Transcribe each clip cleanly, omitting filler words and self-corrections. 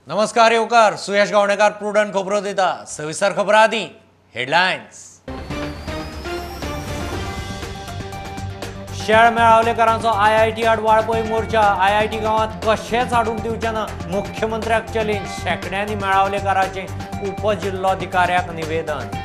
नमस्कार येवकार सुयश गावणेकार प्रुडंट खबरो दिता सविस्तर खबरां आदी हेडलायन्स। शेळ मेळावलेकारांचो IIT आड वाळपय मोर्चा। IIT गांवांत कशेंच हाडूंक दिवचे ना मुख्यमंत्र्याक चॅलेंज। शेकड्यांनी मेळावलेकारांचे उपजिल्लोधिकाऱ्याक निवेदन।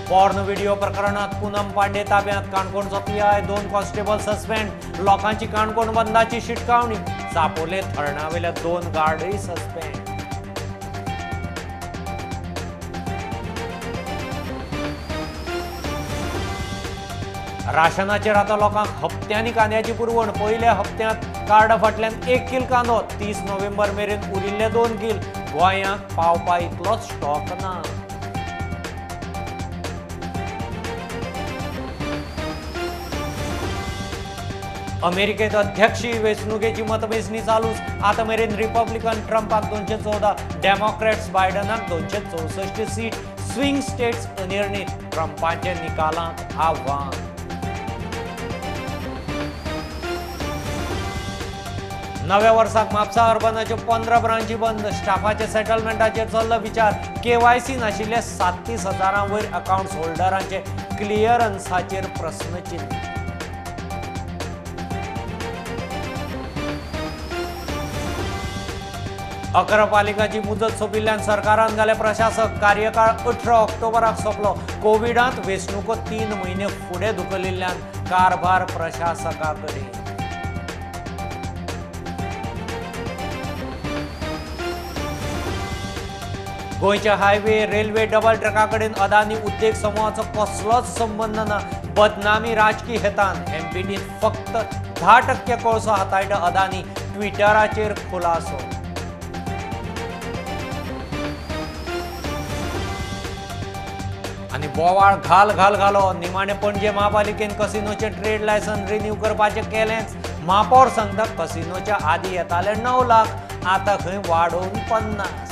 पॉर्न व्हिडिओ प्रकरणात पूनम पांडे ताब्यात। काणकोणचो PI 2 कॉन्स्टेबल सस्पेंड। लोकांची काणकोण बंदाची शिटकावणी। चापोले थळणावेल्या 2 गार्डय सस्पेंड। राशनाचेर आतां लोकांक हप्त्यांनी कांद्याची पुरवण। पयल्या हप्त्यांत कार्ड फाटल्यान 1 किल कांदो। 30 नोव्हेंबर मेरेन उरिल्ले 2 किल। गोंयांत पावपा इतलोच स्टॉक ना। अमेरिकेत अध्यक्षीय वेंचणुकेची मतमेजणी चालूच। आता मेरेन रिपब्लिकन ट्रम्पाक 214, डेमोक्रेट्स बायडनाक 264 सीट। स्विंग स्टेट्स अनिर्णीत। ट्रम्पाचे निकालांत आव्हान। नव्या वर्साक म्हापसा अर्बनाच्यो 15 ब्रांची बंद। स्टाफाचे सेटलमेंटाचेर चल्लो विचार। KYC नाशिल्ले 37,000 वयर अकाउंट्स होल्डरांचे क्लियरन्साचेर प्रस्नचिन्ह। अकरापालिकाची मुदत सोंपिल्ल्यान सरकारान घाले प्रशासक। कार्यकाळ 18 ऑक्टोबराक सोंपलो। कोविडांत वेंचणुको 3 म्हयने फुडें धुकलिल्ल्यान कारभार प्रशासका कडेन। गोंयच्या हायवे रेल्वे डबल ट्रॅका कडेन अदानी उद्देग समूहाचो कसलोच संबंद ना। बदनामी राजकीय हेतान। MPDन फक्त 10% कोळसो हाताळटा अदानी। ट्विटराचेर खुलासो। आनी बोवाळ घाल घालो। निमाणे पणजे महापालिकेन कसिनोचे ट्रेड लायसन रिन्यू करपाचें केलेंच। महापौर सांगता कसिनोच्या आदी येताले 9 लाख, आतां खंय वाडोवन 50।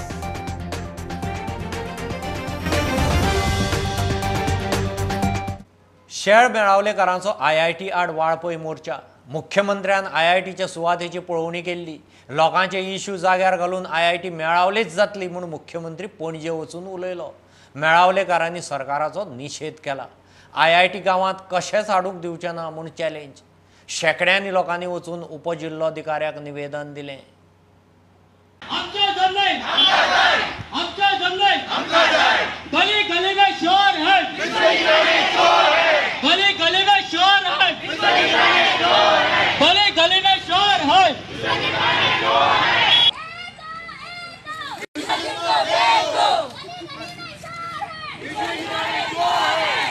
शेळ मेळावलेकारांचो IIT आड वाळपय मोर्चा। मुख्यमंत्र्यान IITच्या सुवातेची पळोवणी केल्ली। लोकांचे इश्यू जाग्यार घालून IIT मेळावलीच जातली म्हूण मुख्यमंत्री पणजे वचून उलयलो। मेळावलेकारांनी सरकाराचो निशेध केला। IIT गांवांत कशेंच हाडूंक दिवचे ना म्हूण चॅलेंज। शेकड्यांनी लोकांनी वचून उपजिल्लोधिकाऱ्याक निवेदन दिलें।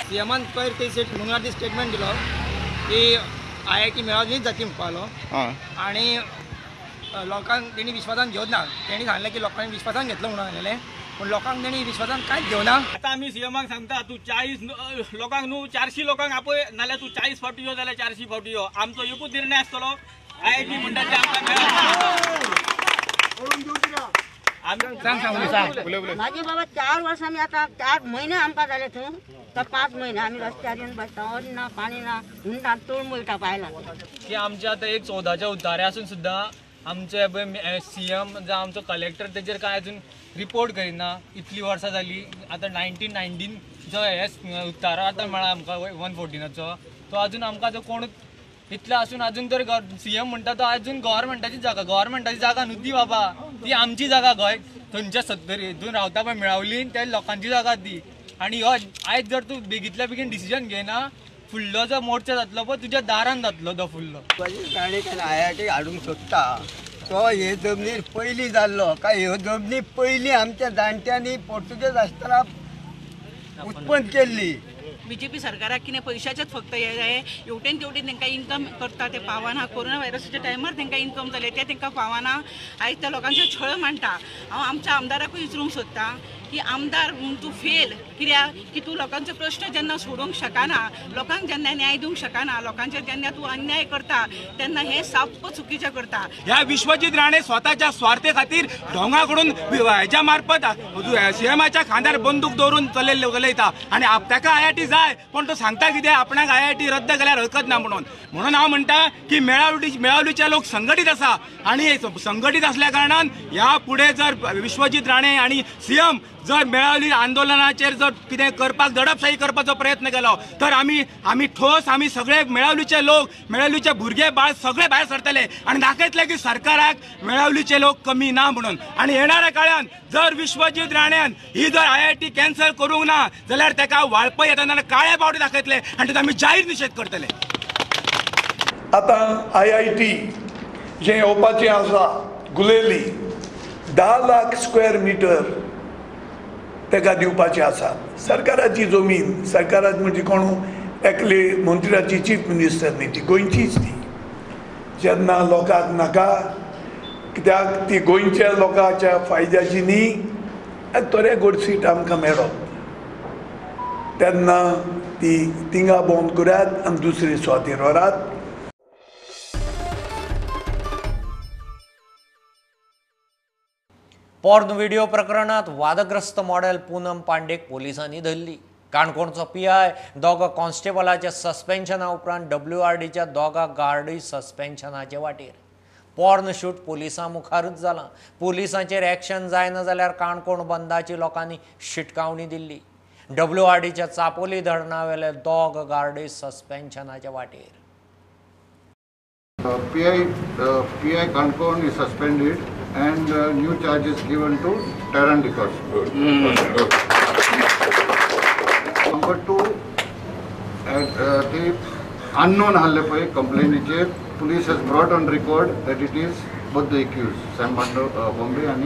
सीएमान पयर ते मंगळार स्टेटमेंट दिलो की IIT मेळावलीच जाती म्हणपालो आनी लोकांक तेणी विश्वासान घेवच ना। तेणी सांगलें की लोकांनी विश्वासान घेतलो म्हणून सांगलेलें, पूण लोकांक तेणी विश्वासान कांयच घेवना। आतां आमी सीएमाक सांगता तूं 40 लोकांक न्हू 400 लोकांक आपय नाल्यार तूं 40 फावटी यो जाल्यार 400 फावटी यो। आमचो एकूच निर्णय आसतलो IIT म्हणटा ते आमकां माझे बाबा 4 वर्ष आम्ही आता 4 महिने आमकां जाले थंय तर 5 महिने आम्ही रस्त्यार येवन बसता। अन्न ना पाणी ना हुंडा तोड मोयटा पायला की आमच्या आतां एक 14च्या उतारे आसून सुद्दां आमचे CM जावं आमचो कलेक्टर तेजेर कांय अजून रिपोर्ट करिना। इतली वर्सां जाली। आतां 1919 जो हे उतारो आतां मेळ्ळा आमकां 114चो तो अजून आमकां तो कोण इतलें आसून अजून तर CM म्हणटा तो अजून गव्हर्मेंटाची जागा न्हू ती बाबा, ती आमची जागा गोंय थंयच्या 70 हितून रावता पळय मेळावलीन त्या लोकांची जागा ती। आनी हो आयज जर तूं बेगीतल्या बेगीन डिसिजन घेना फुडलो जो मोर्चा जातलो पळय तुज्या दारान जातलो तो फुडलो। IIT हाडूंक सोदता तो हे जमनीर पयलीं जाल्लो काय ह्यो जमनी पयलीं आमच्या जाणट्यांनी पोर्तुगेज आसतना उत्पन्न केल्ली। BJP सरकाराक कितें पयशाचेच फक्त हे जाय हेवटेन तेवटेन तांकां इन्कम करता ते पावना। कोरोना व्हायरसाच्या टायमार तांकां इन्कम जाले ते तांकां पावना। आयज त्या लोकांचे छळ मांडटा। हांव आमच्या आमदाराकूय विचारूंक सोदता की आमदार म्हूण तूं फेल कित्याक की तूं लोकांचे प्रश्न जेन्ना सोडोवंक शकना, लोकांक जेन्ना न्याय दिवंक शकना, लोकांचेर जेन्ना तूं अन्याय करता तेन्ना हे साप्प चुकीचें करता। ह्या विश्वजीत राणे स्वताच्या स्वार्थे खातीर ढोंगाकडून हेच्या मार्फत CMच्या खांद्यार बंदूक दवरून चलयता आनी ताका IIT जाय पण तो सांगता कितें आपणाक IIT रद्द केल्यार हरकत ना म्हणून हांव म्हणटा की मेळावलीचे लोक संघटीत आसा आणि संघटीत असल्या कारणान ह्या पुढे जर विश्वजीत राणे आणि CM जर मेळावली आंदोलनाचेर जर कितें करपाक दडपशाही करपाचो प्रयत्न केलो तर आमी ठोस आमी सगळे मेळावलीचे लोक मेळावलीचे भुरगे बाळ सगळे भायर सरतले आणि दाखयतले की सरकाराक मेळावलीचे लोक कमी ना म्हणून. आणि येणाऱ्या काळान जर विश्वजीत राण्यान ही जर IIT कॅन्सल करूंक ना जाल्यार ताका वाळपय येताना काळे बावटे दाखयतले आणि ताचो आमी जाहीर निशेध करतले. आतां IIT जें येवपाचें आसा गुलेली 10 लाख स्क्वेअर मिटर ताका दिवपाचें आसा. सरकाराची जमीन सरकाराची म्हणजे कोण एकले मंत्र्याची चीफ मिनिस्टर न्ही ती गोंयचीच ती. जेन्ना लोकांक नाका कित्याक ती गोंयच्या लोकांच्या फायद्याची न्ही थोडे गोडसीट आमकां मेळप तेन्ना ती थिंगा बंद करात आनी दुसरे सुवातेर व्हरात. पॉर्न व्हिडिओ प्रकरणात वादग्रस्त मॉडेल पूनम पांडेक पोलिसांनी धरली. काणकोणचो PI दोगा कॉन्स्टेबलाच्या सस्पेन्शना उपरांत WRDच्या दोगा गार्डय सस्पेन्शनाचे वाटेर. पॉर्न शूट पोलिसां मुखारच जालां. पोलिसांचेर एक्शन जायना जाल्यार काणकोण बंदाची लोकांनी शिटकावणी दिल्ली. WRDच्या चापोली धरणावेले दोग गार्डय सस्पेन्शनाच्या वाटेर. PI Kankon is suspended and new charges given to Taran Records. Number 2, the unknown Hallepai complaint police has brought on record that it is both the accused, Sam Bombay and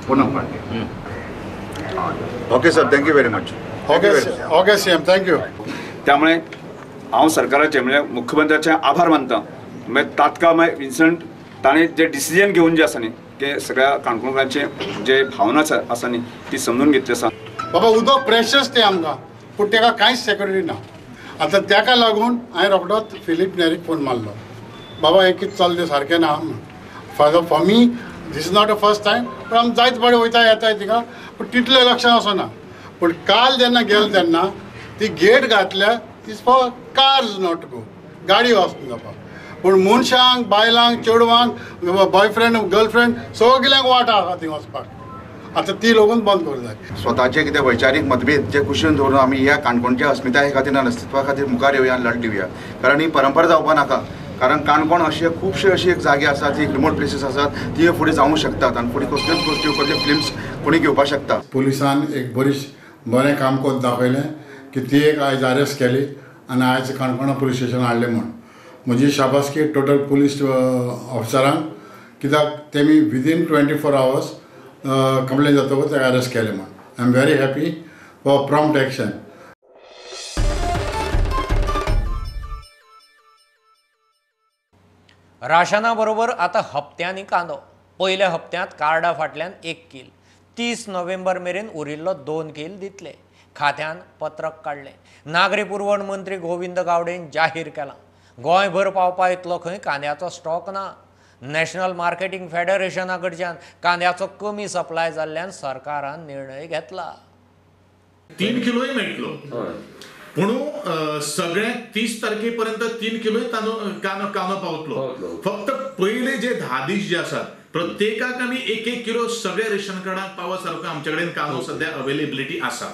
Poonam Pandey. Okay sir, thank you very much. Okay CM, thank you. त्यामुळे हांव सरकाराचे म्हणजे मुख्यमंत्र्याचे आभार मानता. म्हणजे तात्काळ incident ताणें जे डिसिजन घेवन जे आसा न्ही ते सगळ्या काणकोणकारांचे जे भावना आसा न्ही ती समजून घेतली आसा. बाबा उदक प्रेशस ते आमकां पूण ताका कांयच सेक्युरिटी ना. आतां ताका लागून हांवें रोखडोच फिलीप नेरीक फोन मारलो. बाबा हें कितें चल्लें सारकें ना. For me this is not a first time पूण आमी जायत बरें वयता येताय थिंगा पूण तितलें लक्षांत वचना. पूण काल जेन्ना गेलो तेन्ना ती गेट घातल्या is for cars not go गाडी वचून जावपाक. पूण मनशांक बायलांक चेडवांक बॉयफ्रेंड गर्लफ्रेंड सगल्यांक वाट आसा थंय वचपाक. आतां ती लोगून बंद करूं जाय. स्वताचे कितें वैचारीक मतभेद जे कुशीन दवरून आमी ह्या काणकोणच्या अस्मिताये खातीर आनी अस्तित्वा खातीर मुखार येवया आनी लढ दिवया. कारण ही परंपरा जावपा नाका. कारण काणकोण अशे खुबशे अशी एक जागे आसात जी रिमोट प्लेसीस आसात ती फुडें जावंक शकतात आनी फुडें कसल्योच गोश्टी कसले फिल्म्स कोणी घेवपाक शकता. पुलिसान एक बरें काम करून दाखयलें की ती एक आयज अरेस्ट केली आनी आयज काणकोणा पुलीस स्टेशन हाडलें म्हूण. म्हजी शाबासकी टोटल पुलीस ऑफिसरांक कित्याक तेमी विदीन 24 hours कंप्लेन जातकच ताका अरेस्ट केलें म्हूण. I am very happy for prompt action. राशना बरोबर आता हप्त्यांनी कांदो. पयल्या हप्त्यांत कार्डा फाटल्यान 1 किल 30 नोव्हेंबर मेरेन उरिल्लो 2 किल दितले. खात्यान पत्रक काडलें. नागरी पुरवण मंत्री गोविंद गावडेन जाहीर केलां गोंयभर पावपा इतलो खंय कांद्याचो स्टॉक ना. नॅशनल मार्केटिंग फेडरेशना कडच्यान कांद्याचो कमी सप्लाय जाल्ल्यान सरकारान निर्णय घेतला. 3 किलोय मेळटलो पूण सगळ्यांक 30 तारखेपर्यंत 3 किलोय कांदो पावतलो. फक्त पयले जे 10 दीस जे आसात प्रत्येकाक आमी 1-1 किलो सगळे रेशन कार्डाक पावा सारको आमचे कडेन कांदो सध्या अवेलेबिलिटी आसा.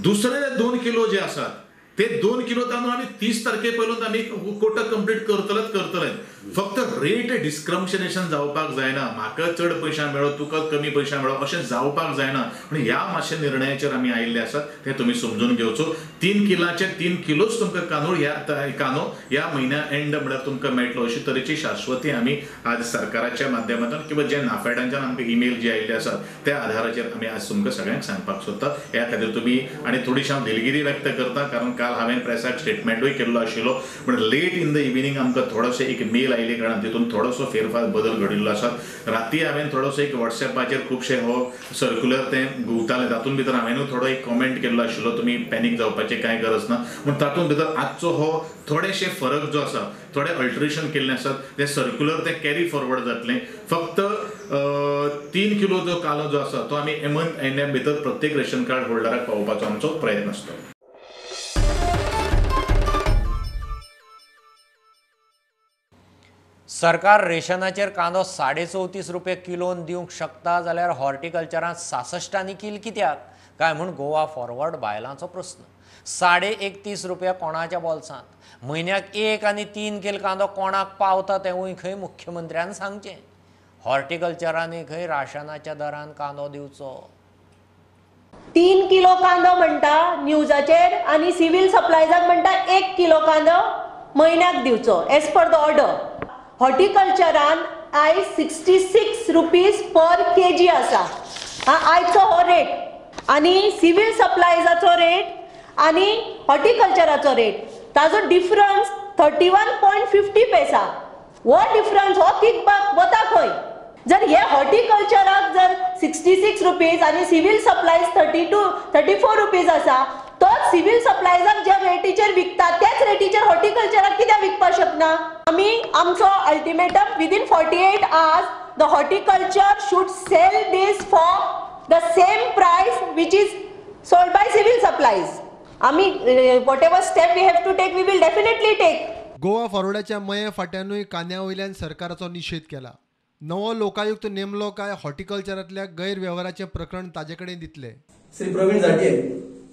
दुसरे 2 किलो जे आसात ते 2 किलो तांदूळ आमी 30 तारखे पयलूच आमी कोटा कंप्लीट करतले. फक्त रेट डिस्क्रिमिनेशन जावपाक जायना. म्हाका चड पयशे मेळो तुका कमी पयशे मेळो अशें जावपाक जायना. पूण ह्या मातशे निर्णयाचेर आमी आयिल्ले आसात ते तुमी समजून घेवचो. 3 किलाचे 3 किलोच तुमकां कांदो ह्या म्हयन्या एंड म्हळ्यार तुमकां मेळटलो अशे तरेची शाश्वती आमी आज सरकाराच्या माध्यमांतून किंवा जे नाफेडांच्यान आमकां ईमेल जे आयिल्ले आसात त्या आधाराचेर आमी आज तुमकां सगळ्यांक सांगपाक सोदतात. ह्या खातीर तुमी आनी थोडीशी हांव दिलगिरी व्यक्त करता कारण काल हांवें प्रेसाक स्टेटमेंटूय केल्लो आशिल्लो पूण लेट इन द इव्हिनिंग आमकां थोडोसो एक मेल आयिल्ले कारणान तितून थोडोसो फेरफार बदल घडिल्लो आसा. राती हांवें थोडोसो एक वॉट्सॅपाचेर खुबशे हो सर्क्युलर तें घुंवतालें तातूंत भितर हांवेंनूय थोडो एक कॉमेंट केल्लो आशिल्लो तुमी पॅनीक जावपाची कांय गरज ना. पूण तातूंत भितर आजचो हो थोडेशे फरक जो आसा थोडे अल्टरेशन केल्ले आसात ते सर्क्युलर ते कॅरी फॉरवर्ड जातलें. फक्त 3 किलो जो कालो जो आसा तो आमी एम भितर प्रत्येक रेशन कार्ड होल्डराक पावोवपाचो आमचो प्रयत्न आसतलो. सरकार रेशनाचेर कांदो 34.5 रुपये किलोन दिवंक शकता जाल्यार हॉर्टिकल्चरांत 66 किल कित्याक काय म्हूण गोवा फॉरवर्ड बायलांचो प्रस्न. 31.5 रुपया कोणाच्या बोल्सांत. म्हयन्याक 1 आनी 3 किल कांदो कोणाक पावता तेवूय खंय मुख्यमंत्र्यान सांगचें. हॉर्टिकल्चरांनी खंय राशनाच्या दरान कांदो दिवचो. 3 किलो कांदो म्हणटा न्यूजाचेर आनी सिव्हिल सप्लायजाक म्हणटा 1 किलो कांदो म्हयन्याक दिवचो एज पर द ऑर्डर. हॉर्टिकल्चरान आयज 66 रुपीज पर केजी आसा. आयचो हो रेट आनी सिव्हिल सप्लायजाचो रेट आनी हॉर्टिकल्चराचो रेट ताजो डिफरन्स 31.50 पैसा. हो डिफरन्स हो किकबॅक वता खंय. जर हे हॉर्टिकल्चराक जर 66 रुपीज आनी सिव्हिल सप्लायज 34 रुपीज आसा तोच सिव्हिल सप्लायजाक ज्या रेटीचेर विकता त्याच रेटीचेर हॉर्टिकल्चराक कित्याक विकपाक शकना. आमी आमचो ultimatum within 48 hours the horticulture should sell this for the same price which is sold by civil supplies. आमी whatever step we have to take we will definitely take. Goa फॉरवर्डाच्या मये फाट्यानूय कांद्या वयल्यान सरकाराचो निशेध केला. नवो लोकायुक्त नेमलो काय हॉर्टिकल्चरांतल्या गैरव्यवहाराचें प्रकरण ताजे कडेन दितले. श्री प्रवीण झाटे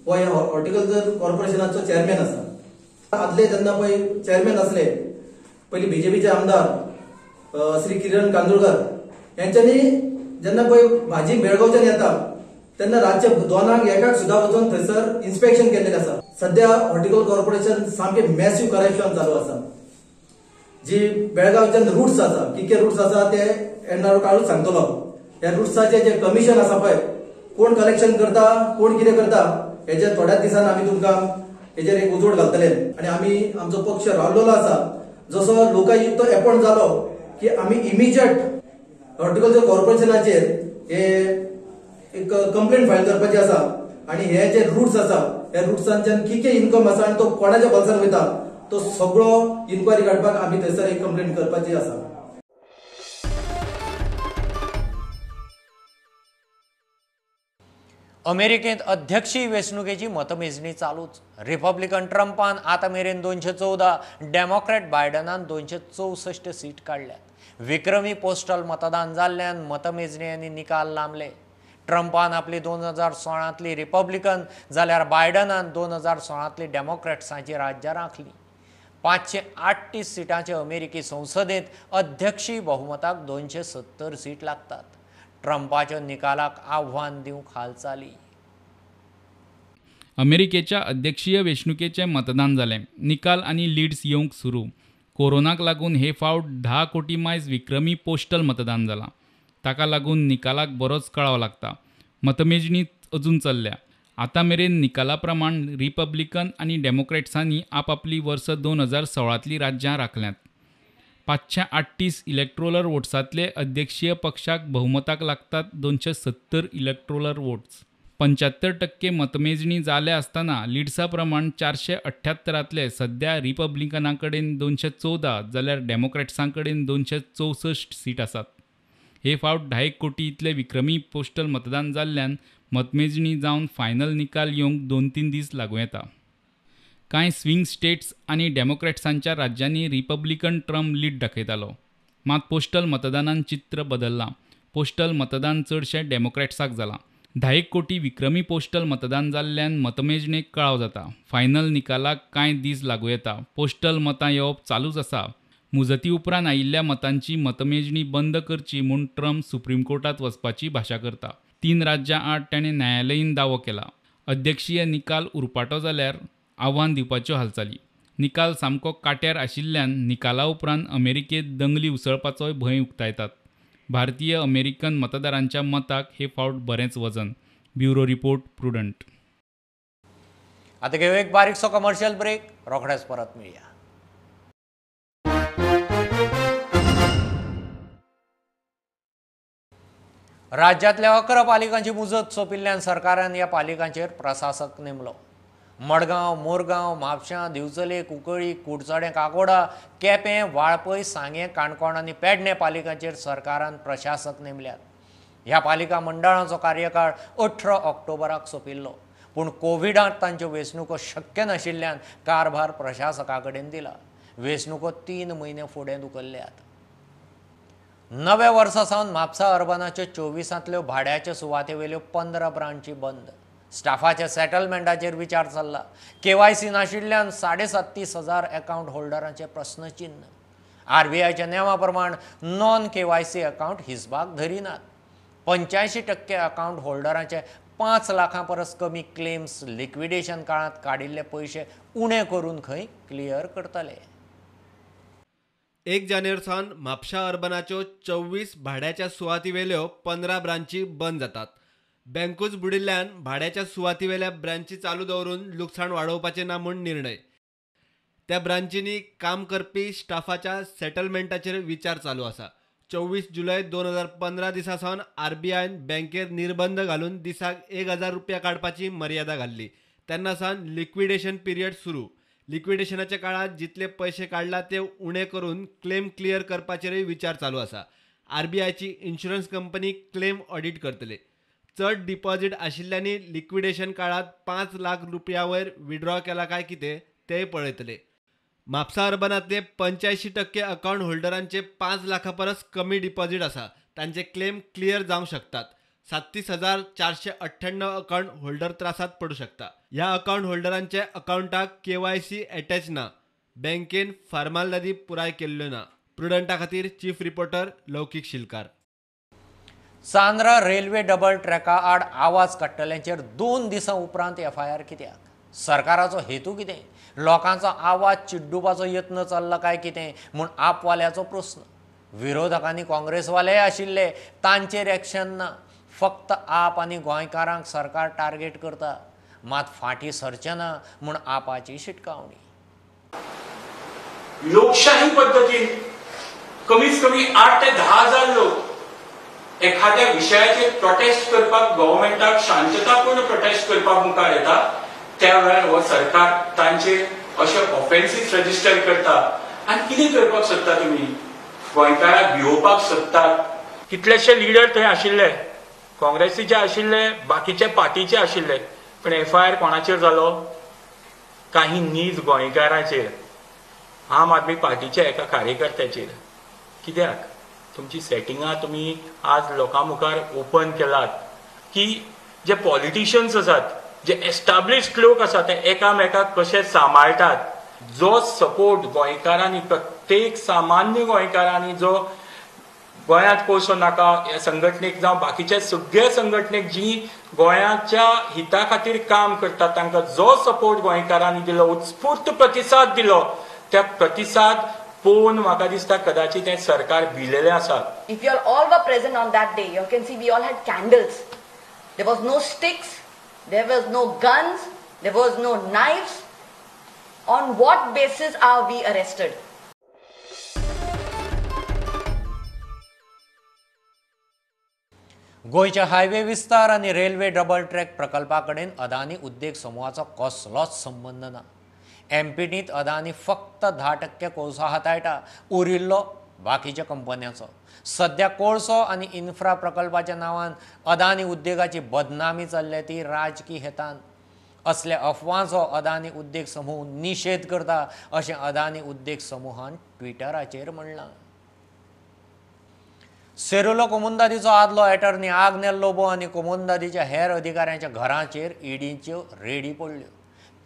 हो ह्या हॉर्टिकल्चर कॉर्पोरेशनाचो चेअरमॅन आसा. आदले जेन्ना पळय चेअरमॅन आसले पयलीं बीजेपीचे आमदार श्री किरण कांदोळकर यांच्यांनी जेन्ना पळय भाजी बेळगांवच्यान येता तेन्ना रातचे 2 एकाक सुद्धा वचून थंयसर इन्स्पेक्शन केल्लें आसा. सध्या हॉर्टिकल्चर कॉर्पोरेशन सामकें मॅसिव्ह करप्शन चालू आसा. जी बेळगांवच्यान रूट्स आसा कितके रूट्स आसा ते एन्नारो काळूच सांगतलो. ह्या रूट्साचे जे कमिशन आसा पळय कोण कलेक्शन करता कोण कितें करता हेचे थोड्याच दिसान आमी तुमकां हेचेर एक उजवड घालतले. आनी आमी आमचो पक्ष रावलेलो आसा. जसो लोकायुक्त अपॉइंट जालो की आमी इमिजिएट हॉर्टिकल्चर कॉर्पोरेशनाचेर हे एक कंप्लेंट फायल करपाची आसा. आनी हे जे रूट्स आसा ह्या रूट्सांच्यान कितें इन्कम आसा आनी तो कोणाच्या बोल्सान वयता तो सगळो इन्क्वायरी काडपाक आमी थंयसर एक कंप्लेंट करपाची आसा. अमेरिकेंत अध्यक्षीय वेंचणुकेची मतमेजणी चालूच. रिपब्लिकन ट्रम्पान आतां मेरेन 214, डेमोक्रेट बायडनान 264 सीट काडल्यात. विक्रमी पोस्टल मतदान जाल्ल्यान मतमेजणी निकाल लांबले. ट्रम्पान आपली 2016तली रिपब्लिकन जाल्यार बायडनान 2016तली डेमोक्रेट्सांची राज्यां राखली. 538 सिटांचे अमेरिकी संसदेंत अध्यक्षीय बहुमताक 270 सीट लागतात. ट्रम्पाच्या निकालाक आव्हान दिवंक हालचाली. अमेरिकेच्या अध्यक्षीय वेंचणुकेचें मतदान जालें. निकाल आनी लीड्स येवंक सुरू. कोरोनाक लागून हे फावट 10 कोटी मायज विक्रमी पोस्टल मतदान जालां. ताका लागून निकालाक बरोच कळाव लागता. मतमेजणी अजून चल्ल्या. आतां मेरेन निकाला प्रमाण रिपब्लिकन आनी डेमोक्रेट्सांनी आपापली वर्स 2016तली राज्यां राखल्यांत. 538 इलेक्ट्रोलर वोट्सांतले अध्यक्षीय पक्षाक बहुमताक लागतात 270 इलेक्ट्रोलर वोट्स. 75% मतमेजणी जाल्या आसतना लिड्सा प्रमाण 478तले सध्या रिपब्लिकनां कडेन 214 जाल्यार डेमोक्रेट्सां कडेन 264 सीट आसात. हे फावट 10 कोटी इतले विक्रमी पोस्टल मतदान जाल्ल्यान मतमेजणी जावन फायनल निकाल येवंक 2-3 दीस लागूं येता. कांय स्विंग स्टेट्स आनी डेमोक्रेट्सांच्या राज्यांनी रिपब्लिकन ट्रम्प लीड दाखयतालो. मात पोस्टल मतदानान चित्र बदल्लां. पोस्टल मतदान चडशें डेमोक्रेट्साक जालां. 10 कोटी विक्रमी पोस्टल मतदान जाल्ल्यान मतमेजणेक कळाव जाता. फायनल निकालाक कांय दीस लागूं येता. पोस्टल मतां येवप चालूच आसा. मुजती उपरांत आयिल्ल्या मतांची मतमेजणी बंद करची म्हूण ट्रम्प सुप्रीम कोर्टात वचपाची भाशा करता. 3 राज्यां आड ताणें न्यायालयीन दावो केला. अध्यक्षीय निकाल उरपाटो जाल्यार आव्हान दिवपाच्यो हालचाली. निकाल सामको काट्यार आशिल्ल्यान निकाला उपरांत अमेरिकेंत दंगली उसळपाचोय भंय उक्तायतात. भारतीय अमेरिकन मतदारांच्या मताक हे फावट बरेंच वजन. Bureau report prudent. आतां घेवया एक बारीकसो कमर्शियल ब्रेक. रोखडेच परत मेळया. राज्यांतल्या 11 पालिकांची मुजत सोंपिल्ल्यान सरकारान ह्या पालिकांचेर प्रशासक नेमलो. मडगांव, मोरगांव, म्हापशां, दिवचले, कुंकळ्ळी, कुडचडें, काकोडा, केपें, वाळपय, सांगे, काणकोण आनी पेडणे पालिकांचेर सरकारान प्रशासक नेमल्यात. ह्या पालिका मंडळांचो कार्यकाळ 18 ऑक्टोबराक सोंपिल्लो. पूण कोविडांत तांच्यो वेंचणुको शक्य नाशिल्ल्यान कारभार प्रशासका कडेन दिला. वेंचणुको 3 म्हयने फुडें धुकल्ल्यात. नव्या वर्सा सावन म्हापसा अर्बनाच्यो 24 भाड्याच्यो सुवातेवेल्यो 15 ब्रांची बंद. स्टाफाच्या सेटलमेंटाचेर विचार चल्ला. KYC नाशिल्ल्यान 37,500 अकाउंट होल्डरांचे प्रस्नचिन्ह. RBIच्या नेमा प्रमाण नॉन KYC अकाउंट हिसबाक धरिनात. 85% अकाउंट होल्डरांचे 5 लाखां परस कमी क्लेम्स लिक्विडेशन काळात काडिल्ले पयशे उणे करून खंय क्लियर करतले. 1 जानेवारी सावन म्हापशा अर्बनाच्यो 24 भाड्याच्या सुवातीवेल्यो 15 ब्रांची बंद जातात. बँकूच बुडिल्ल्यान भाड्याच्या सुवातीवेल्या ब्रांची चालू दवरून लुकसाण वाडोवपाचे ना म्हूण निर्णय. त्या ब्रांचींनी काम करपी स्टाफाच्या सेटलमेंटाचेर विचार चालू आसा. 24 जुलय 2015 दिसा सावन RBIन बँकेर निर्बंध घालून दिसाक 1,000 रुपया काडपाची मर्यादा घाल्ली. तेन्ना सावन लिक्विडेशन पिरियड सुरू. लिक्विडेशनाच्या काळात जितले पयशे काडला ते उणे करून क्लेम क्लियर करपाचेरय विचार चालू आसा. RBIची इन्शुरन्स कंपनी क्लेम ऑडिट करतले. चड डिपॉझिट आशिल्ल्यांनी लिक्विडेशन काळात 5 लाख रुपया वयर विड्रॉ केला काय कितें तेय पळयतले. म्हापसा अर्बनांतले 85% अकाउंट होल्डरांचे 5 लाखां परस कमी डिपॉझिट आसा. तांचे क्लेम क्लियर जावंक शकतात. 37,498 अकाउंट होल्डर त्रासात पडू शकता. ह्या अकाउंट होल्डरांचे अकाउंटाक KYC अटॅच ना. बँकेन फार्मालिटी पुराय केल्ल्यो ना. प्रुडंटा खातीर चीफ रिपोर्टर लौकीक शिलकार. चांद्रा रेल्वे डबल ट्रॅका आड आवाज काडटल्यांचेर 2 दिसां उपरांत FIR कित्याक? सरकाराचो हेतू कितें? लोकांचो आवाज चिड्डुपाचो यत्न चल्ला काय कितें म्हूण आपवाल्याचो प्रस्न. विरोधकांनी काँग्रेसवाले आशिल्ले तांचेर एक्शन ना. फक्त आप आनी गोंयकारांक सरकार टार्गेट करता. मात फाटीं सरचें ना म्हूण आपाची शिटकावणी. लोकशाही पद्दतीन कमीत कमी 8 ते 10,000 लोक एखाद्या विशयाचेर प्रोटेस्ट करपाक गव्हर्मेंटाक शांततापूर्ण प्रोटेस्ट करपाक मुखार येता. त्या वेळार हो सरकार तांचेर अशे ऑफेन्सीस रजिस्टर करता. आनी कितें करपाक सोदता तुमी? गोंयकारांक भिवोवपाक सोदतात. कितलेशे लिडर थंय आशिल्ले, काँग्रेसीचे आशिल्ले, बाकीचे पार्टीचे आशिल्ले, पण FIR कोणाचेर जालो? काही नीज गोंयकारांचेर, आम आदमी पार्टीच्या एका कार्यकर्त्याचेर. कित्याक? तुमची सेटिंगां तुमी आज लोकां मुखार ओपन केलात की जे पॉलिटिशियन्स आसात, जे एस्टाब्लिश्ड लोक आसात, ते एकामेकाक कशे सांबाळटात. जो सपोर्ट गोंयकारांनी, प्रत्येक सामान्य गोंयकारांनी जो गोंयांत पयसो नाका ह्या संघटनेक जावं बाकीच्या सगळ्या संघटनेक जी गोंयाच्या हिता खातीर काम करतात तांकां जो सपोर्ट गोंयकारांनी दिलो, उत्स्फूर्त प्रतिसाद दिलो, त्या प्रतिसाद पळोवन म्हाका दिसता कदाचित हें सरकार भिलेलें आसा. If you all were present on that day, you can see we all had candles. There was no sticks, there was no guns, there was no knives. On what basis are we arrested? गोंयच्या highway विस्तार आनी railway double track प्रकल्पा कडेन अदानी उद्देग समूहाचो कसलोच संबंद ना. एमपीटींत अदानी फक्त 10% कोळसो हाताळटा, उरिल्लो बाकीच्या कंपन्यांचो. सध्या कोळसो आनी इन्फ्रा प्रकल्पाच्या नांवान अदानी उद्देगाची बदनामी चल्ल्या ती राजकी हेतान. असल्या अफवांचो अदानी उद्देग समूह निशेध करता अशें अदानी उद्देग समूहान ट्विटराचेर म्हणलां. सेरुलो कोमुंदादीचो आदलो एटर्नी आग्नेल लोबो आनी कोमुंदादीच्या हेर अधिकाऱ्यांच्या घरांचेर ईडीच्यो रेडी पडल्यो.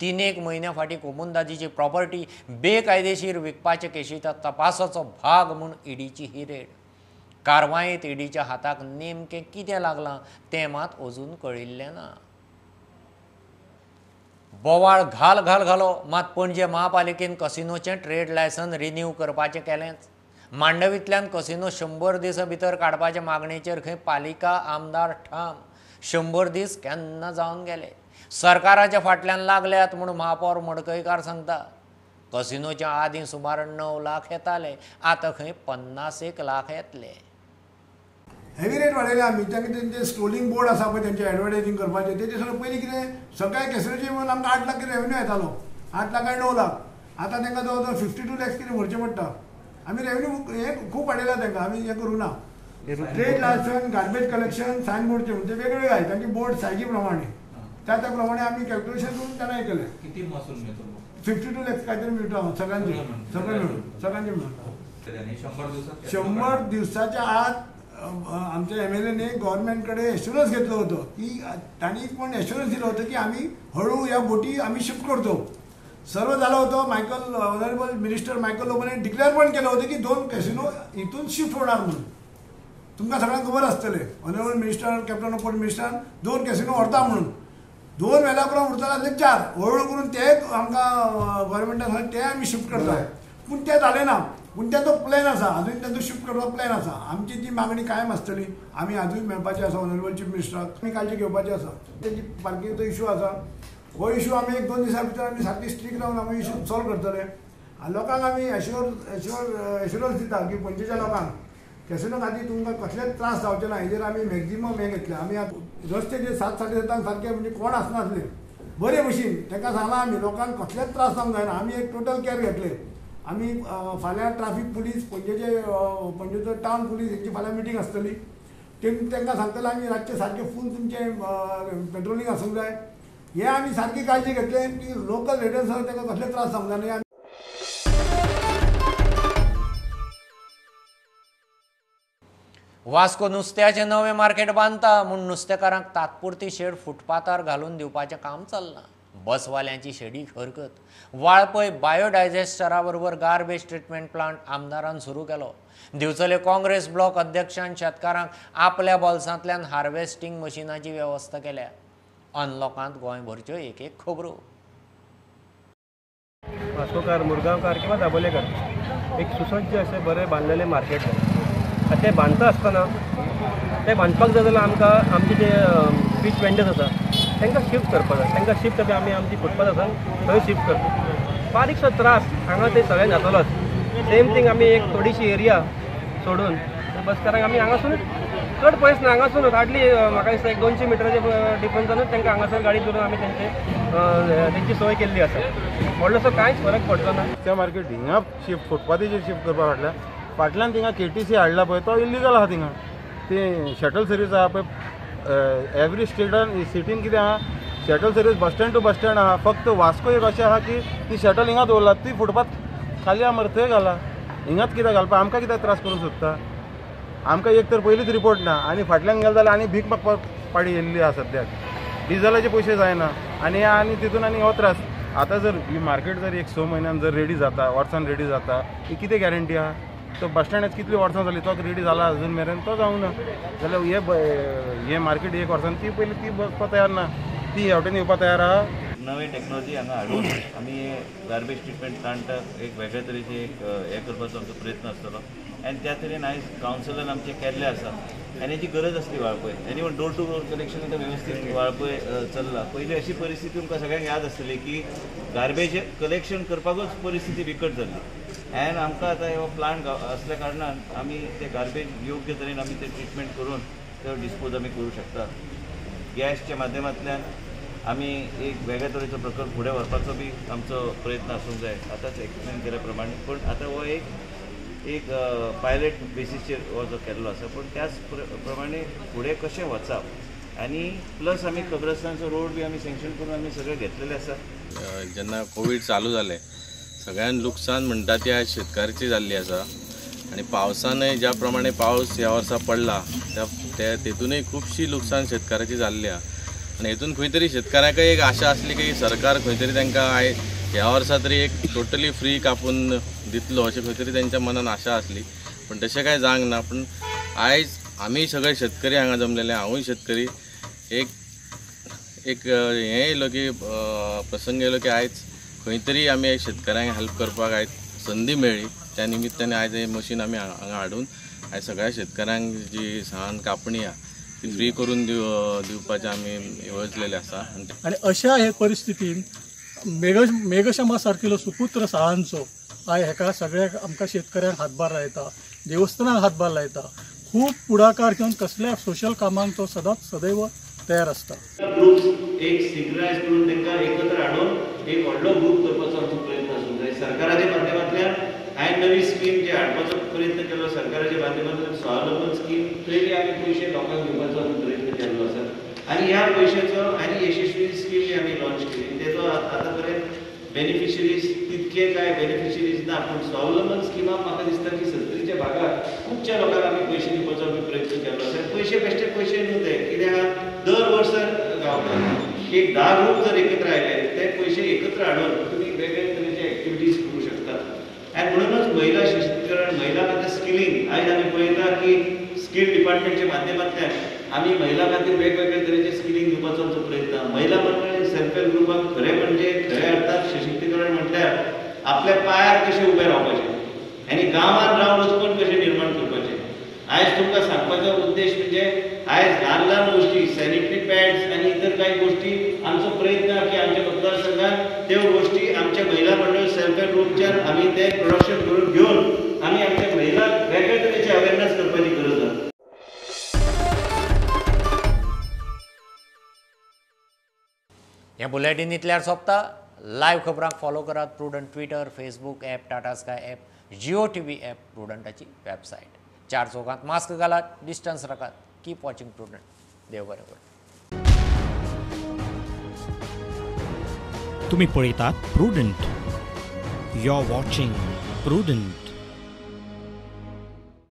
3 म्हयन्या फाटीं कोमुंदादीची प्रॉपर्टी बेकायदेशीर विकपाचे केशीच्या तपासाचो भाग म्हूण ईडीची ही रेड. कारवायेंत ईडीच्या हाताक नेमकें कितें लागलां तें मात अजून कळिल्लें ना. बोवाळ घालो मात पणजे महापालिकेन कसिनोचें ट्रेड लायसन रिन्यू करपाचें केलेंच. मांडवींतल्यान कसिनो 100 दिसां भितर काडपाचे मागणेचेर खंय पालिका आमदार ठाम. 100 दीस केन्ना जावन गेले. सरकाराच्या फाटल्यान लागल्यात म्हूण महापौर मडकयकार सांगता. कसिनोच्या आदीं सुमार 9 लाख येताले, आतां खंय 50 लाख येतले. हेवी रेट वाडयले आमी. तेंचे स्ट्रोलिंग बोर्ड आसा पळय तेंचे एडवर्टायजींग करपाचें, तेचे सगळें पयलीं कितें सगळ्या कॅसिनोची म्हणून आमकां 8 लाख रेवन्यू येतालो. 8 लाख आनी 9 लाख. आतां तांकां जवळ जवळ 52 लॅक्स कितें भरचें पडटा. आमी रेवन्यू हे खूब वाडयला तांकां, आमी हें करूं ना. Trade license, garbage collection, sign बोर्डचे म्हणजे वेगवेगळे आहाय तांची बोर्ड सायजी प्रमाणे. त्या प्रमाणे आमी कॅल्क्युलेशन करून त्यांना हे केलें. किती महसूल मिळतो? 52 लॅक्स काहीतरी मिळतो सगळ्यांचे मिळून. 100 दिवसाच्या आत आमच्या MLAने गव्हर्नमेंटकडे ॲश्युरन्स घेतलं होतं की त्यांनी पण ॲश्युरन्स दिलं होतं की आम्ही हळू या बोटी आम्ही शिफ्ट करतो. सर्व झालं होतं. ऑनरेबल मिनिस्टर मायकल लोबोने डिक्लेअर पण केलं होतं की 2 कॅसिनो इथून शिफ्ट होणार म्हणून. तुमकां सगळ्यांक खबर आसतलें. Honourable minister captain of port minister 2 casino व्हरता म्हणून. 2 वेळा उपरांत उरताले आसले 4. हळूहळू करून ते आमकां गव्हर्नमेंटान सांगलें ते आमी शिफ्ट करता. पूण तें जालें ना. पूण तेजो प्लॅन आसा. अजून तेजो शिफ्ट करपाचो प्लॅन आसा. आमची ती मागणी कायम आसतली. आमी आजूय मेळपाचें आसा ऑनरेबल चीफ मिनिस्टराक. आमी काळजी घेवपाची आसा. तेजी पार्किंगचो इशू आसा. हो इशू आमी 1-2 दिसां भितर आमी सारकी स्ट्रीक रावन आमी इशू सॉल्व करतले. लोकांक आमी ॲश्युरन्स दिता की पणजेच्या लोकांक कॅसिनो खातीर तुमकां कसलेच त्रास जावचे ना. हेजेर आमी मॅक्झिमम हें घेतलें. आमी रस्ते जे 7-7:30 सारके म्हणजे कोण आसनासले बरे भशेन तांकां सांगलां आमी लोकांक कसलेच त्रास जावंक जायना. आमी एक टोटल केअर घेतले. आमी फाल्यां ट्राफीक पुलीस पणजेचो टावन पुलीस हेची फाल्यां मिटींग आसतली. तांकां सांगतले आमी रातचे सारके फूल तुमचें पेट्रोलिंग आसूंक जाय. हे आमी सारकी काळजी घेतले की लोकल रेडर्सांक तांकां कसले त्रास जावंक जायना. वास्को नुस्त्याचे नवे मार्केट बांदता म्हूण नुस्तेकारांक तात्पुरती शेड फुटपाथार घालून दिवपाचें काम चल्लां. बसवाल्यांची शेडीक हरकत. वाळपय बायोडायजेस्टरा बरोबर गार्बेज ट्रिटमेंट प्लांट आमदारान सुरू केलो. दिवचले काँग्रेस ब्लॉक अध्यक्षान शेतकारांक आपल्या बोल्सांतल्यान हार्वेस्टिंग मशिनाची वेवस्था केल्या. अनलॉकांत गोंयभरच्यो एक खबरो. वास्कोकार, मुरगांवकार किंवा दाबोलेकर एक सुसज्ज अशें बरें बांदलेलें मार्केट जाय. तें बांदता आसतना तें बांदपाक जाय जाल्यार आमकां आमचे जे फिश वेंडर्स आसा तांकां शिफ्ट करपाक जाय. तांकां शिफ्ट करता आमी आमची फुटपाथ आसा थंय शिफ्ट करता. बारीकसो त्रास हांगा ते सगळ्यांक जातलोच. सेम थींग आमी एक थोडीशी एरिया सोडून बसकारांक आमी हांगासूनच चड पयस ना हांगासूनच हार्डली म्हाका दिसता 100-200 मिटराच्या डिफरन्सानूच तांकां हांगासर गाडी धरून आमी तेंची सोय केल्ली आसा. व्हडलोसो कांयच फरक पडचो ना. त्या मार्केट हिंगा शिफ्ट फुटपाथेचेर शिफ्ट करपा फाटल्यान थिंगा KTC हाडला पळय तो इल्लिगल आहा. थिंगा ती शटल सर्वीस आहा पळय. एवरी सिटीन कितें आहा shuttle service bus stand to bus stand आहा. फक्त वास्को एक अशें आहा की ती शटल हिंगा दवरला ती फुटपाथ खाली आहा मरे थंय घाला. हिंगाच कित्याक घालपा आमकां कित्याक त्रास करूंक सोदता. आमकां एक तर पयलींच रिपोर्ट ना आनी फाटल्यान गेले जाल्यार आनी भीक मागपाक पाडी येयल्ली आहा सद्याक. डिझलाचे पयशे जायना आनी तितून आनी हो त्रास. आतां जर ही मार्केट जर 1 6 म्हयन्यान जर रेडी जाता वर्सान रेडी जाता ही कितें गॅरंटी आहा. तो बस स्टँडात कितली वर्सां जाली तो रेडी जाला अजून मेरेन तो जावंक ना. जाल्यार हे मार्केट 1 वर्सान ती पयली ती वचपाक तयार ना. ती हेवटेन येवपाक तयार आहा. नवी टेक्नॉलॉजी हांगा हाडून आमी गार्बेज ट्रिटमेंट प्लांटाक एक वेगळे तरेचे हे करपाचो आमचो प्रयत्न आसतलो. आनी त्या तरेन आयज कावन्सिलान आमचे केल्ले आसा. आनी हेची गरज आसली वाळपय. आनी even door to door collection आतां वेवस्थीत वाळपय चल्ला. पयलीं अशी परिस्थिती तुमकां सगळ्यांक याद आसतली की गार्बेज कलेक्शन करपाकूच परिस्थिती बिकट जाल्ली. आनी आमकां आतां हो प्लांट असल्या कारणान आमी ते गार्बेज योग्य तरेन आमी ते ट्रिटमेंट करून तो डिस्पोज आमी करूं शकता. गॅसच्या माध्यमांतल्यान आमी एक वेगळ्या तरेचो प्रकल्प फुडें व्हरपाचो बी आमचो प्रयत्न आसूंक जाय. आतांच एक्सप्लेन केल्या प्रमाणे. पूण आतां हो एक पायलट बेसीसचेर हो जो केल्लो आसा. पूण त्याच प्रमाणे फुडें कशें वचप आनी प्लस आमी कब्रस्तानचो रोड बी आमी सँक्शन करून आमी सगळे घेतलेले आसा. जेन्ना कोवीड चालू जालें सगळ्यान लुकसाण म्हणटा ती आज शेतकाराची जाल्ली आसा. आनी पावसानय ज्या प्रमाणे पावस ह्या वर्सा पडला तेतूनय खुबशी लुकसाण शेतकाराची जाल्ली आहा. आनी हेतून खंय तरी शेतकारांकय एक आशा आसली की सरकार खंय तरी तांकां ह्या वर्सा तरी एक टोटली फ्री कापून दितलो अशें खंय तरी तेंच्या मनान आशा आसली. पण तशें कांय जावंक ना. पूण आयज आमी सगळे शेतकरी हांगा जमलेले हांवूय शेतकरी एक हें येयलो की प्रसंग येयलो की आयज खंय तरी आमी शेतकऱ्यांक हेल्प करपाक आयज संदी मेळ्ळी. त्या निमित्ताने आयज हें मशीन आमी हांगा हाडून आयज सगळ्या शेतकऱ्यांक जी सावन कापणी आहा ती फ्री करून दिवपाचें आमी येवजलेले आसा. आनी अशा हे परिस्थितीन मेघशमा सारकिलो सुपुत्र साळांचो हेका सगळ्याक आमकां शेतकऱ्यांक हातभार लायता. देवस्थानाक हातभार लायता. खूब पुढाकार घेवन कसल्या सोशल कामांक तो सदैव तयार आसता. ग्रुप्स एक सिंक्रायज करून तांकां एकत्र हाडून एक व्हडलो ग्रुप करपाचो आमचो प्रयत्न आसूंक जाय. सरकाराच्या माध्यमांतल्यान हांवें नवी स्कीम जे हाडपाचो प्रयत्न केलो सरकाराच्या माध्यमांतल्यान स्वावलंबन स्कीम थंय आमी पयशे लोकांक दिवपाचो आमी प्रयत्न केल्लो आसा. आनी ह्या पयशांचो आनी यशस्वी स्कीम जी आमी लॉन्च केली तेजो आतां पर्यंत बेनिफिशरीज तितके तितके काय बेनिफिशरीज ना, पूण स्वावलंबन स्किमाक म्हाका दिसता की सत्तरीच्या भागात खुबशा लोकांक आमी पयशे दिवपाचो आमी प्रयत्न केलो आसा. पयशे बेश्टे पयशे न्हू ते, कित्याक दर वर्सा गावतात एक 10 ग्रूप जर एकत्र आयले ते पयशे एकत्र हाडून तुमी वेगळे तरेचे एक्टिविटीज करूं शकतात. आनी म्हणूनच महिला सशक्तीकरण, महिला खातीर स्किलिंग, आयज आमी पळयता की स्कील डिपार्टमेंटच्या माध्यमांतल्यान आमी महिला खातीर वेगवेगळे तरेचे स्किलिंग दिवपाचो आमचो प्रयत्न. महिला मंडळ सेल्फ हेल्प ग्रुपाक खरें म्हणजे खऱ्या अर्थान सशक्तीकरण म्हटल्यार आपल्या पांयार कशें उबें रावपाचें आनी गांवांत रावन उत्पन्न कशें निर्माण करपाचें. आयज तुमकां सांगपाचो उद्देश म्हणजे आयज ल्हान ल्हान गोश्टी, सॅनिटरी पॅड्स आनी इतर कांय गोश्टी आमचो प्रयत्न की आमच्या मतदारसंघात त्यो गोश्टी आमच्या महिला मंडळ सेल्फ हेल्प ग्रुपच्यान आमी ते प्रोडक्शन करून घेवन आमी आमच्या महिलांक वेगळे तरेचे अवेरनेस करपाची गरज आसा. ह्या बुलेटिनींतल्यार सोंपता. लायव्ह खबरांक फॉलो करात Prudent Twitter, Facebook app, Tata Sky app, Jio TV app, प्रुडंटाची वेबसायट. 4 चौकांत मास्क घालात, डिस्टन्स राखात. Keep watching Prudent. देव बरें करूं. तुम्ही पळयतात Prudent. You are watching prudent.